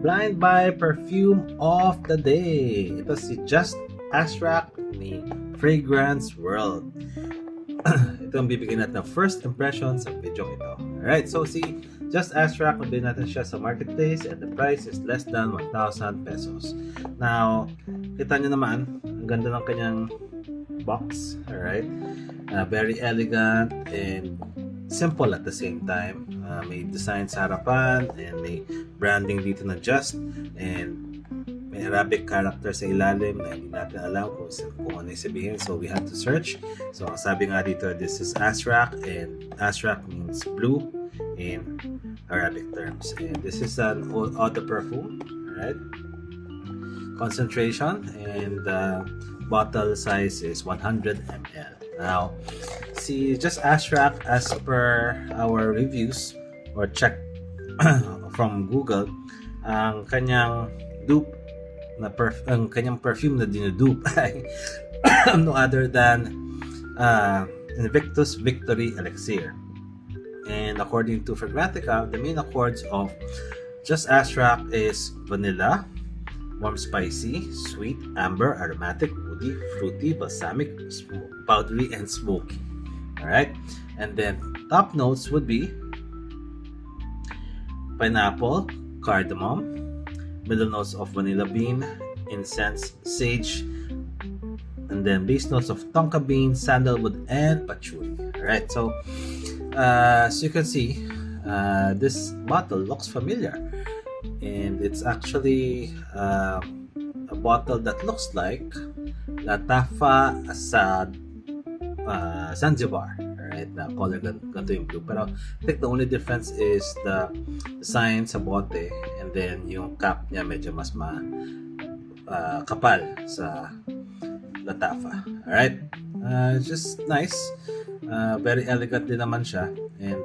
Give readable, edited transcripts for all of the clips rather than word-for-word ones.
Blind Buy Perfume of the Day. Ito si Just Ashrak ni Fragrance World. Ito ang bibigyan natin ng first impression sa video ito. Alright, so si Just Ashrak, nabili natin siya sa marketplace and the price is less than 1,000 pesos. Now, kita nyo naman, ang ganda ng kanyang box. Alright, very elegant and simple at the same time. May design sa harapan and may branding dito na Just, and may Arabic character sa ilalim na hindi natin alam kung ano yung sabihin, so we have to search. So ang sabi nga dito, this is Ashrak, and Ashrak means blue in Arabic terms, and this is an eau de perfume. Alright, concentration and bottle size is 100 ml. Now, si Just Ashrak, as per our reviews or check from Google, ang kanyang dupe na ang kanyang perfume na dinudupe ay no other than Invictus Victory Elixir. And according to Fragrantica, the main accords of Just Ashrak is vanilla, warm, spicy, sweet, amber, aromatic, woody, fruity, balsamic, powdery, and smoky. Alright, and then top notes would be pineapple, cardamom, middle notes of vanilla bean, incense, sage, and then base notes of tonka bean, sandalwood, and patchouli. Alright, so as you can see, this bottle looks familiar. And it's actually a bottle that looks like Latafa Asad Zanzibar, right? Na color ganito yung blue. Pero I think the only difference is the design sa bote, and then yung cap niya medyo mas kapal sa Latafa. Alright? Just nice. Very elegant din naman siya, and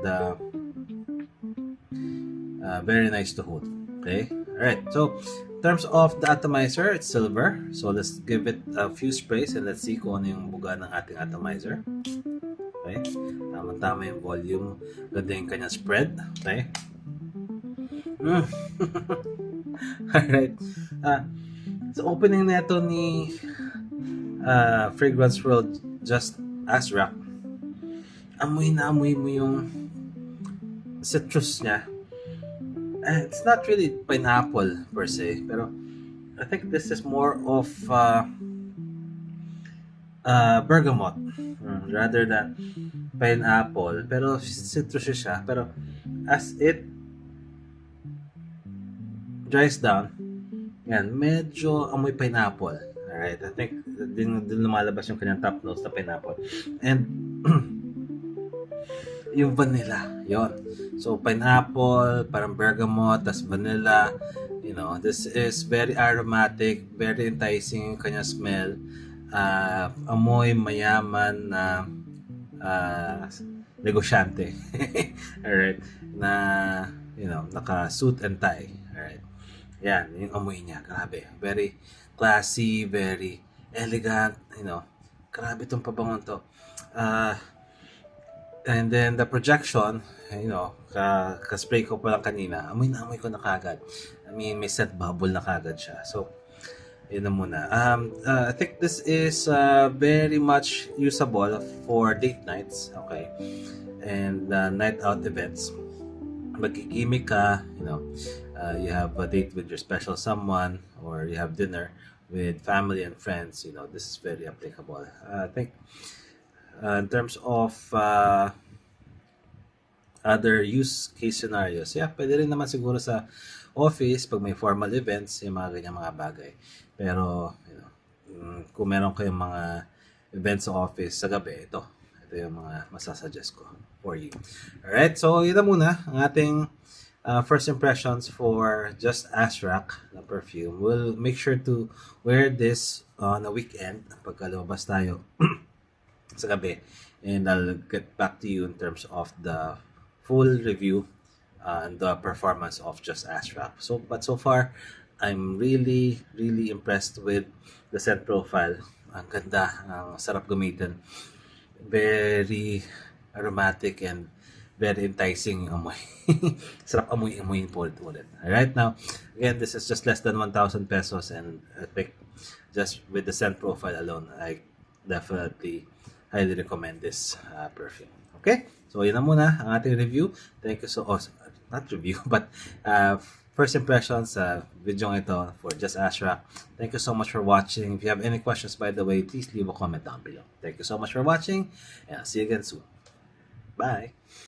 very nice to hold. Okay, alright, so in terms of the atomizer, it's silver. So let's give it a few sprays and let's see kung ano yung buga ng ating atomizer. Okay, tama-tama yung volume, ganda yung kanyang spread. Okay. Alright, so opening na ito ni Fragrance World Just Ashrak, amoy na amoy mo yung citrus niya. It's not really pineapple per se, pero I think this is more of bergamot rather than pineapple. Pero citrus siya. Pero as it dries down, yan, medyo amoy pineapple. Alright, I think din lumalabas yung kanyang top notes na pineapple. And yung vanilla, yon. So pineapple, parang bergamot, tas vanilla. You know, this is very aromatic, very enticing yung kanya smell. Amoy mayaman na negosyante. Alright, na you know, naka suit and tie. Alright, yan, yung amoy niya, grabe, very classy, very elegant. You know, grabe tong pabangon to. And then the projection, you know, ka-spray ko pa lang kanina, amoy na amoy ko na kagad. I mean, may scent bubble na kagad siya. So, yun na muna. I think this is very much usable for date nights, okay? And night out events. Magkikimik ka, you know, you have a date with your special someone, or you have dinner with family and friends, you know, this is very applicable. I think in terms of other use case scenarios, yeah, pwede rin naman siguro sa office pag may formal events, yung mga ganyang mga bagay. Pero, you know, kung meron kayong mga events sa office sa gabi, ito yung mga masasuggest ko for you. Alright, so yun na muna ang ating first impressions for Just Ashrak na perfume. We'll make sure to wear this on a weekend pagka lumabas tayo sa gabi, and I'll get back to you in terms of the full review and the performance of Just Ashrak. But so far, I'm really impressed with the scent profile. Ang ganda, ang sarap gamitin, very aromatic and Very enticing yung amoy. Sarap amoy-amoyin po ulit. Alright, now, again, this is just less than 1,000 pesos, and I think just with the scent profile alone, I definitely highly recommend this perfume. Okay? So, yun na muna ang ating review. Thank you so not review, but first impressions sa video ito for Just Ashra. Thank you so much for watching. If you have any questions, by the way, please leave a comment down below. Thank you so much for watching, and I'll see you again soon. Bye!